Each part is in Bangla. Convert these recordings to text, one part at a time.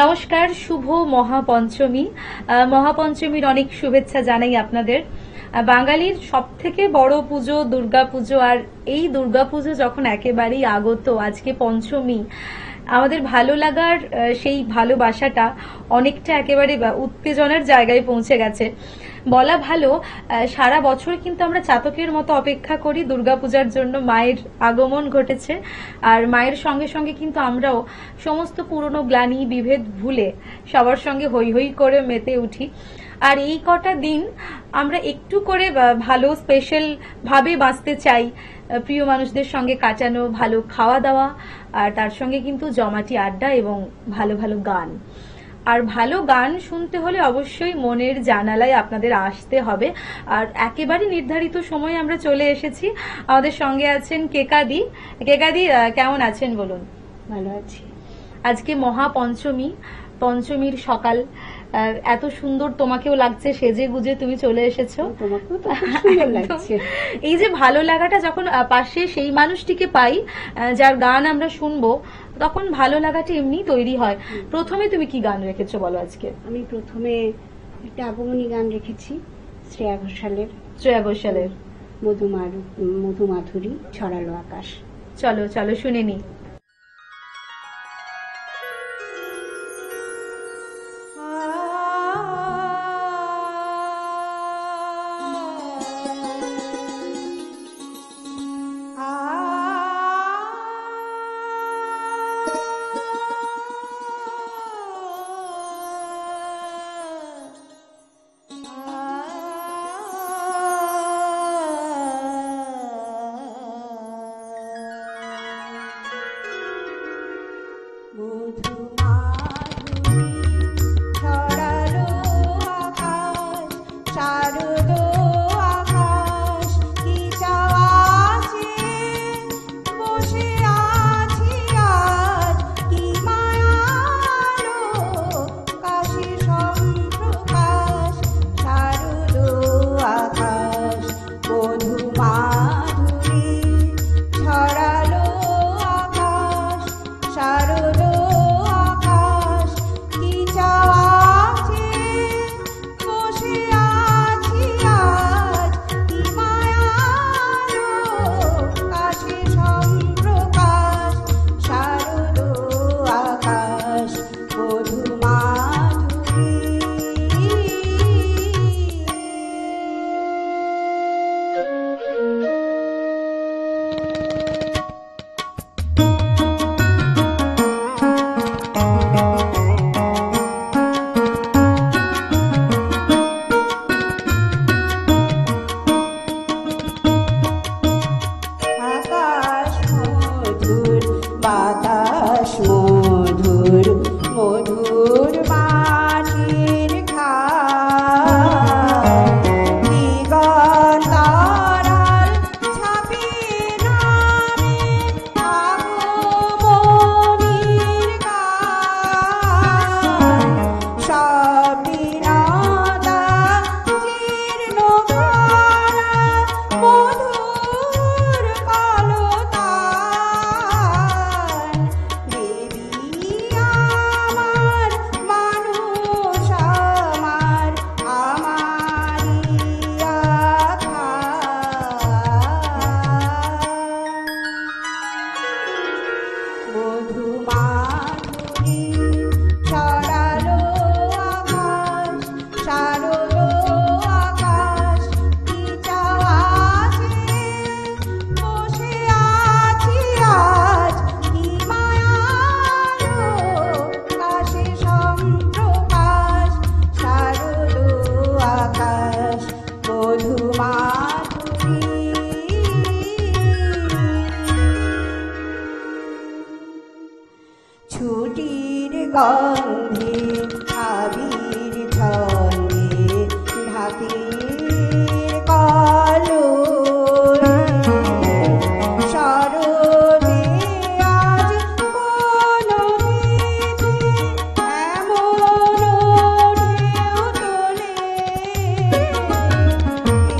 নমস্কার, শুভ মহাপঞ্চমী। মহাপঞ্চমীর অনেক শুভেচ্ছা জানাই আপনাদের। বাঙালির সব থেকে বড় পুজো দুর্গাপুজো, আর এই দুর্গাপুজো যখন একেবারেই আগত, আজকে পঞ্চমী, আমাদের ভালো লাগার সেই ভালোবাসাটা অনেকটা একেবারে উত্তেজনার জায়গায় পৌঁছে গেছে বলা ভালো। সারা বছর কিন্তু আমরা চাতকের মতো অপেক্ষা করি দুর্গাপূজার জন্য, মায়ের আগমন ঘটেছে। আর মায়ের সঙ্গে সঙ্গে কিন্তু আমরাও সমস্ত পুরনো গ্লানি বিভেদ ভুলে সবার সঙ্গে হই হই করে মেতে উঠি। আর এই কটা দিন আমরা একটু করে ভালো স্পেশাল ভাবে বাঁচতে চাই, প্রিয় মানুষদের সঙ্গে কাটানো, ভালো খাওয়া দাওয়া, আর তার সঙ্গে কিন্তু জমাটি আড্ডা এবং ভালো ভালো গান। আর ভালো গান শুনতে হলে অবশ্যই মনের জানালায় আপনাদের আসতে হবে। আর একেবারে নির্ধারিত সময়ে আমরা চলে এসেছি। আমাদের সঙ্গে আছেন কেকাদি। কেকাদি, কেমন আছেন বলুন? ভালো আছি। আজকে মহাপঞ্চমী, পঞ্চমীর সকাল, এত সুন্দর তোমাকেও লাগছে, সেজে গুজে তুমি চলে এসেছো। তোমাকেও তো খুব সুন্দর লাগছে। এই যে ভালো লাগাটা যখন পাশে সেই মানুষটিকে পাই যার গান আমরা শুনবো, তখন ভালো লাগাটা এমনি তৈরি হয়। প্রথমে তুমি কি গান রেখেছো বলো আজকে? আমি প্রথমে একটা আগমনী গান রেখেছি, শ্রেয়া ঘোষালের মধুমাধুরী ছড়ালো আকাশ। চলো চলো শুনে নি। ছুটির গন্ধে আবির ছন্দে ঢাকির কালো শরতে আজ কোনো এমন ঢেউ তোলে।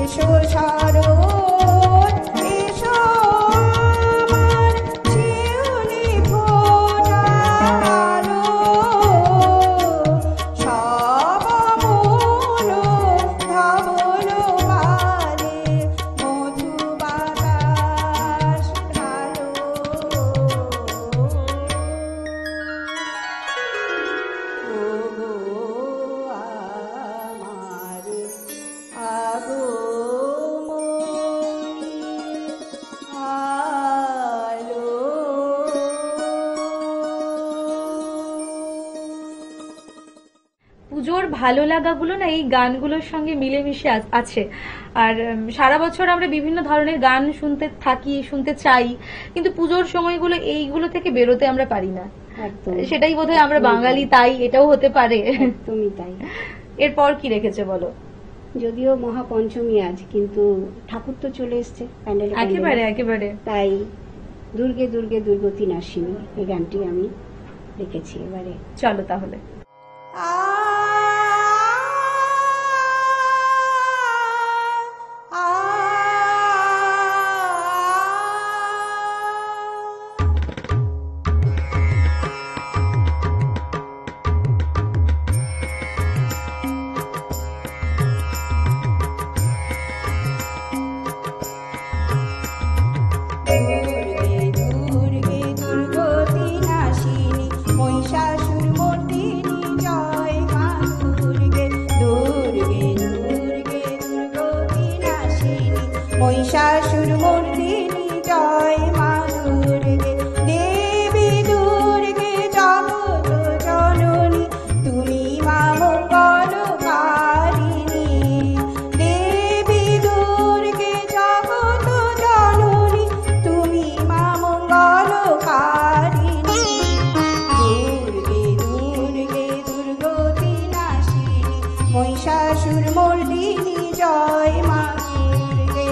এসো শরৎ এসো আমার শিউলি ফোটা আলো ভালো লাগাগুলো না এই গানগুলোর সঙ্গে মিলেমিশে আছে। আর সারা বছর আমরা বিভিন্ন ধরনের গান শুনতে থাকি, শুনতে চাই, কিন্তু পুজোর সময়গুলো এইগুলো থেকে বেরোতে আমরা পারি না। একদম সেটাই বোধহয় আমরা বাঙালি, তাই এটাও হতে পারে। একদমই তাই। এরপর কি রেখেছে বলো? যদিও মহাপঞ্চমী আজ, কিন্তু ঠাকুর তো চলে এসছে প্যান্ডেলে, একেবারে একেবারে। তাই দুর্গে দুর্গে দুর্গতি নাসিনী এই গানটি আমি রেখেছি এবারে। চলো তাহলে। মহিষাসুরমর্দিনী জয় মা দুর্গে, দেবী দুর্গে জগত জননী, তুমি মা মঙ্গলকারিণী। দেবী দুর্গে জগত জননী, তুমি মা মঙ্গলকারিণী। দুর্গে দুর্গে দুর্গতি নাশিনী, মহিষাসুরমর্দিনী জয় মা দুর্গে।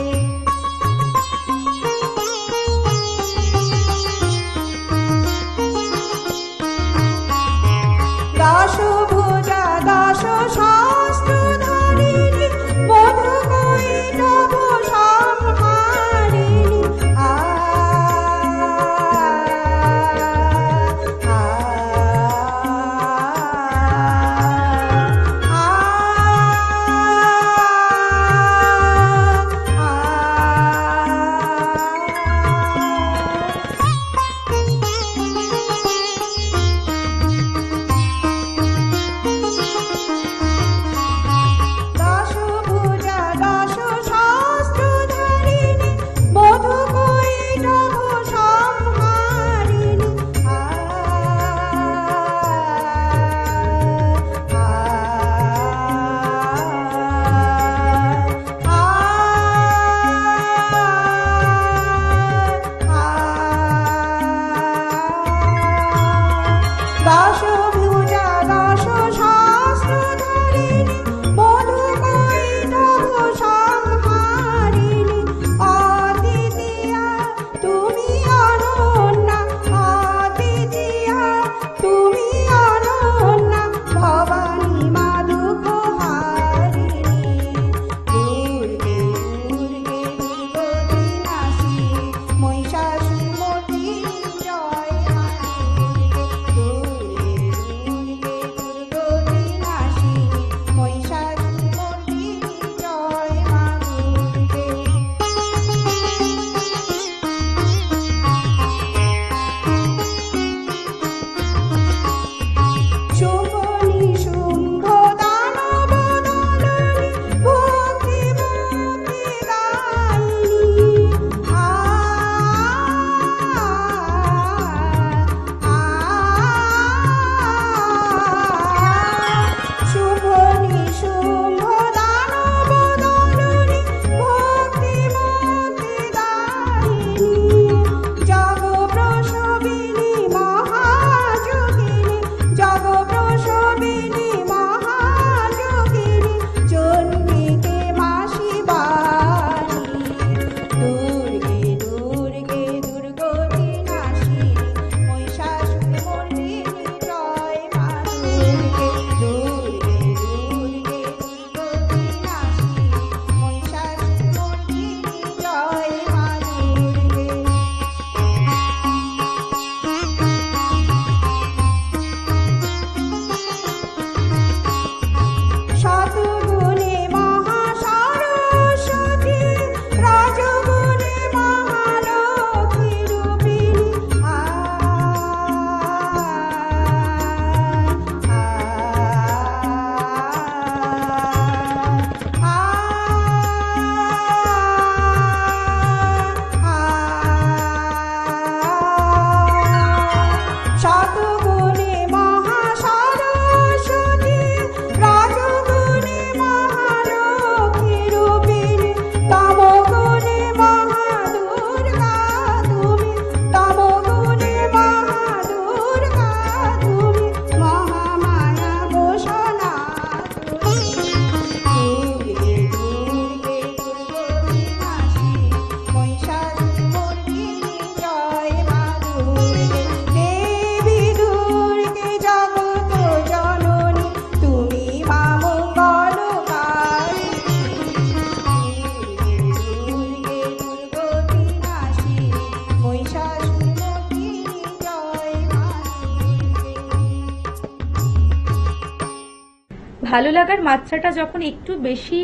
ভালো লাগার মাত্রাটা যখন একটু বেশি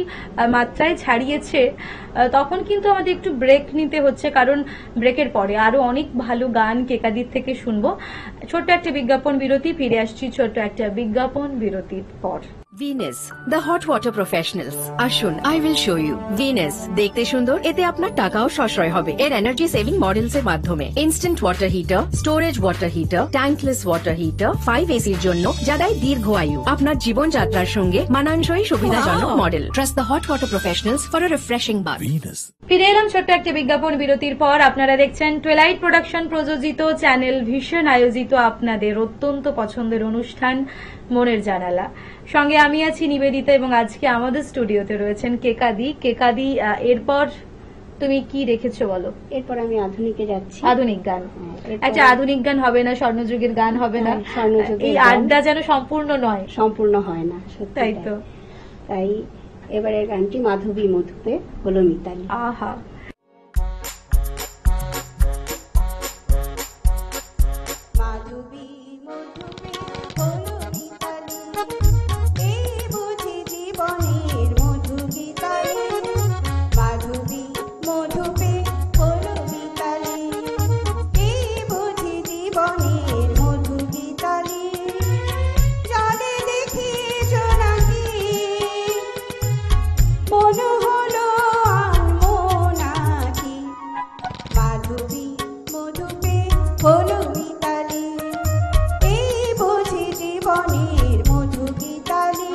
মাত্রায় ছাড়িয়েছে, তখন কিন্তু আমাদের একটু ব্রেক নিতে হচ্ছে, কারণ ব্রেকের পরে আরো অনেক ভালো গান কেকাদির থেকে শুনবো। ছোট্ট একটা বিজ্ঞাপন বিরতি, ফিরে আসছি ছোট্ট একটা বিজ্ঞাপন বিরতির পর। Venus the hot water professionals. আসুন, I will show you. Venus দেখতে সুন্দর, এতে আপনার টাকাও সাশ্রয় হবে। এর এনার্জি সেভিং মডেলস এর মাধ্যমে instant water heater, storage water heater, tankless water heater, 5 এসির জন্য, যা দেয় দীর্ঘ আয়ু। আপনার জীবনযাত্রার সঙ্গে মানানসই সুবিধাজনক model. Trust the hot water professionals for a refreshing bath. ফিরে এলাম ছোট্ট একটা বিজ্ঞাপন বিরতির পর। আপনারা দেখছেন টুয়েলাইট প্রোডাকশন প্রযোজিত, চ্যানেল ভিশন আয়োজিত আপনাদের অত্যন্ত পছন্দের অনুষ্ঠান মনের জানালা। সঙ্গে আমি আছি নিবেদিতা, এবং আজকে আমাদের স্টুডিওতে রয়েছেন কেকাদি। কেকাদি, এরপর তুমি কি রেখেছো বলো? এরপর আমি আধুনিকে যাচ্ছি। আধুনিক গান। এরপর- আচ্ছা, আধুনিক গান হবে না, স্বর্ণযুগের গান হবে না? হ্যাঁ, স্বর্ণযুগের এই গান। আড্ডা যেন সম্পূর্ণ নয়। সম্পূর্ণ হয় না, সত্যি তাই তো। তাই এবারের গানটি মাধবী মধুপে হলো মিতালি। আহা, মাধবী মধুপে হলো মিতালি, এই বুঝি জীবনের মধু গীতালি। মাধবী মধুপে হলো মিতালি, এই বুঝি জীবনের মধু গীতালি। জলে দেখি জোনাকি, মনে হলো আনমোনাকি। মাধবী মধুপে হলো মিতালি, এই বুঝি জীবনের মধু গীতালি।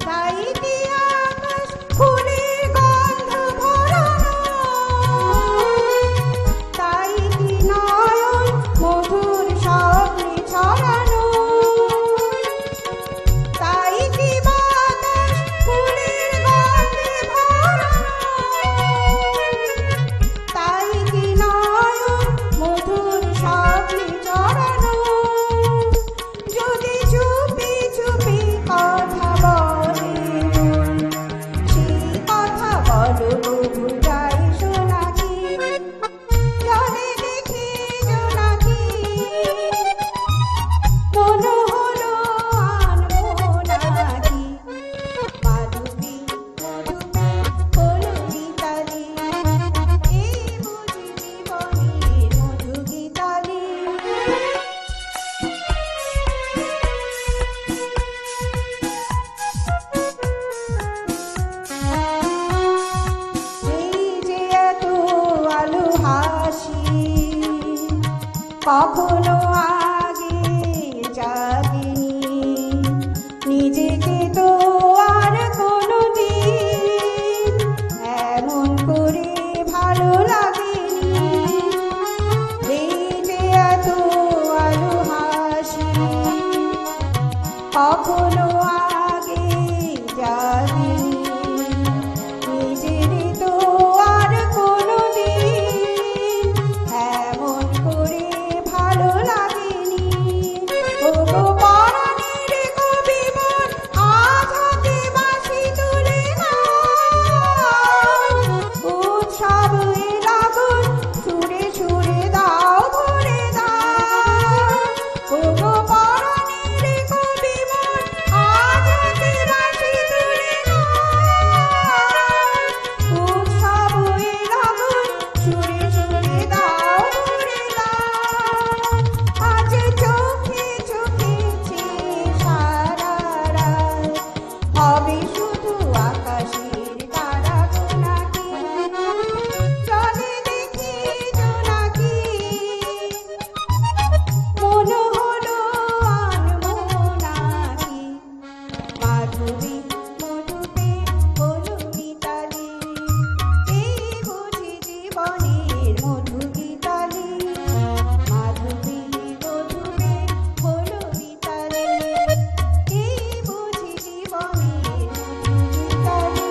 তাই কি আকাশ ফুলের গন্ধ ভরানো, তাই কি নয়ন মধুর স্বপ্নে ছড়ানো, তাই কি বাতাস ফুলের গন্ধে ভরানো, তাই কি নয়ন মধুর স্বপ্নে ছড়ানো। যদি চুপি চুপি কথা বলে মন, সেই কথা বলো বহু যায় শোনাকি। জলে দেখি জোনাকি, মনে হলো আনমোনাকি। মাধবী মধুপে হলো মিতালি, এই বুঝি জীবনের মধু গীতালি। এই যে এত আলো হাসি, কখনো আগে জাগিনি, নিজেকে তো আর কোনোদিন এমন করে ভালো লাগেনি। এই যে এত আলো হাসি, কখনো আগে জাগিনি, নিজের তো আর কোনোদিন এমন করে ভালো লাগেনি। ওগো পরাণের কবি মন, আজ হাতে বাঁশি তুলে নাও, উৎসব এ লাগন সুরে সুরে দাও ভরে দাও। ওগো পরাণের কবি মন, আজ হাতে বাঁশি তুলে নাও, উৎসব এ লাগন সুরে সুরে দাও ভরে দাও। আজ চোখে চোখেছে সারা রাত, হবে শুধু আকাশের তারা গোনাকি। জলে দেখি জোনাকি, মনে হলো আনমোনাকি। মাধবী মধুপে হলো মিতালি, এই বুঝি জীবনের মধু গীতালি। মাধবী মধুপে হলো মিতালি, এই বুঝি জীবনের মধু গীতালি।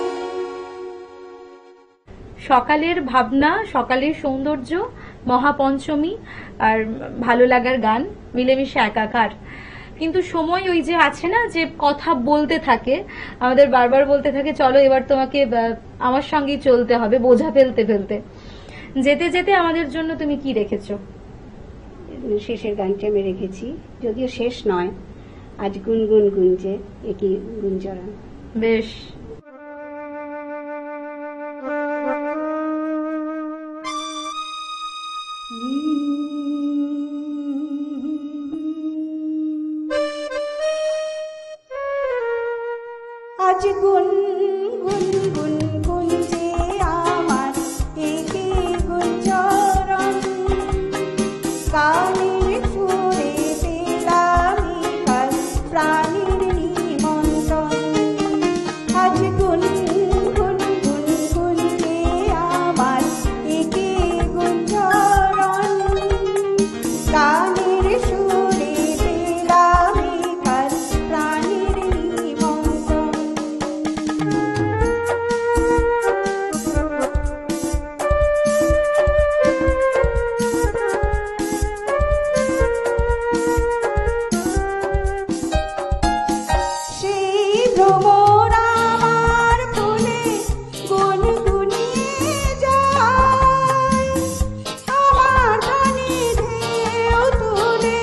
সকালের ভাবনা, সকালের সৌন্দর্য, মহাপঞ্চমী আর ভালো লাগার গান মিলেমিশে একাকার। কিন্তু সময় ওই যে আছে না, যে কথা বলতে থাকে, আমাদের বারবার বলতে থাকে চলো এবার তোমাকে আমার সঙ্গেই চলতে হবে, বোঝা ফেলতে ফেলতে। যেতে যেতে আমাদের জন্য তুমি কি রেখেছো? শেষের গানটি আমি রেখেছি, যদিও শেষ নয়, আজ গুনগুন গুঞ্জে একই গুঞ্জরণ। বেশ। আজ গুন গুন গুন গুঞ্জে আমার একে গুঞ্জরণ, কানের সুরে পেলাম কাল প্রাণীর নিমন্ত্রণ। আজ গুন গুন গুন গুঞ্জে আমার একে গুঞ্জরণ, কানের সুরে পেলাম কাল প্রাণীর নিমন্ত্রণ। সেই ভ্রমর আমার ফুলে গুনগুনিয়ে যায়, আমার গানে ঢেউ তুলে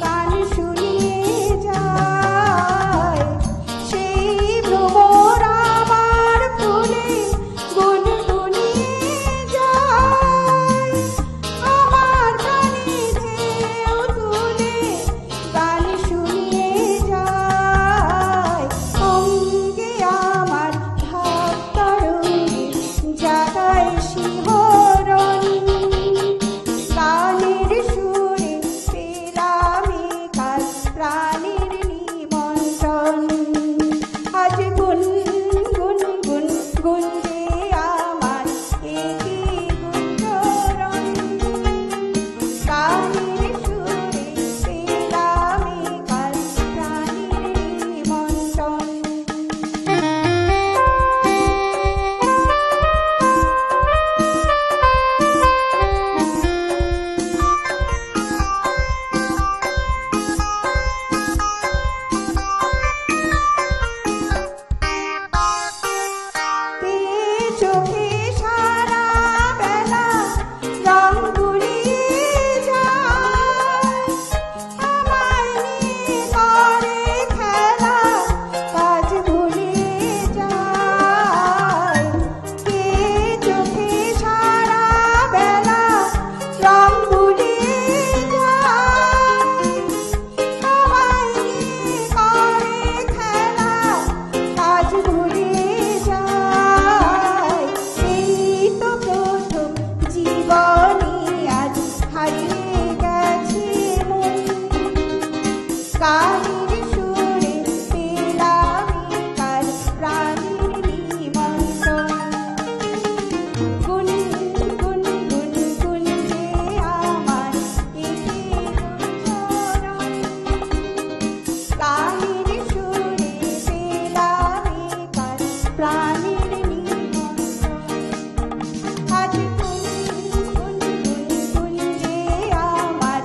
গান শুনিয়ে যায়। সেই ভ্রমর আমার ফুলে গুনগুনিয়ে যায়, আমার গানে ঢেউ তুলে গান শুনিয়ে যায়। অঙ্গে আমার ভাব তরঙ্গে জাগায় শিহরণ, গানের সুরে পেলাম কাল প্রাণীর নিমন্ত্রণ। আজ গুন গুন গুন গুঞ্জে আমার একে গুঞ্জরণ, গানের সুরে পেলাম কাল প্রাণীর নিমন্ত্রণ। তে চোখে সারা বেলা রং ঘুরিয়ে যায়, আমায় নিয়ে করে খেলা কাজ ভুলিয়ে যায়। কে চোখে সারা বেলা রং ঘুরিয়ে যায়, আমায় নিয়ে করে খেলা কাজ ভুলিয়ে যায়। এই তো প্রথম জীবনে আজ হারিয়ে গেছে মন, কানের সুরে পেলাম কাল প্রাণীর নিমন্ত্রণ। গুন গুন গুন গুঞ্জে আমার একে গুঞ্জরণ, কানের সুরে পেলাম কাল প্রাণীর নিমন্ত্রণ। আজ গুন গুন গুন গুঞ্জে আমার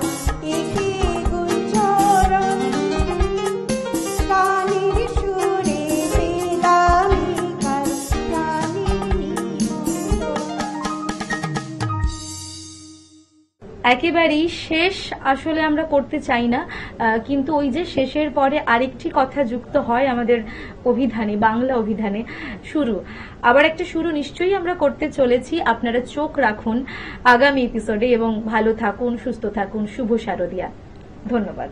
একে গুঞ্জরণ, কানের সুরে পেলাম কাল প্রাণীর নিমন্ত্রণ। একেবারেই শেষ আসলে আমরা করতে চাই না, কিন্তু ওই যে শেষের পরে আরেকটি কথা যুক্ত হয় আমাদের অভিধানে, বাংলা অভিধানে, শুরু। আবার একটা শুরু নিশ্চয়ই আমরা করতে চলেছি। আপনারা চোখ রাখুন আগামী এপিসোডে এবং ভালো থাকুন, সুস্থ থাকুন। শুভ শারদিয়া। ধন্যবাদ।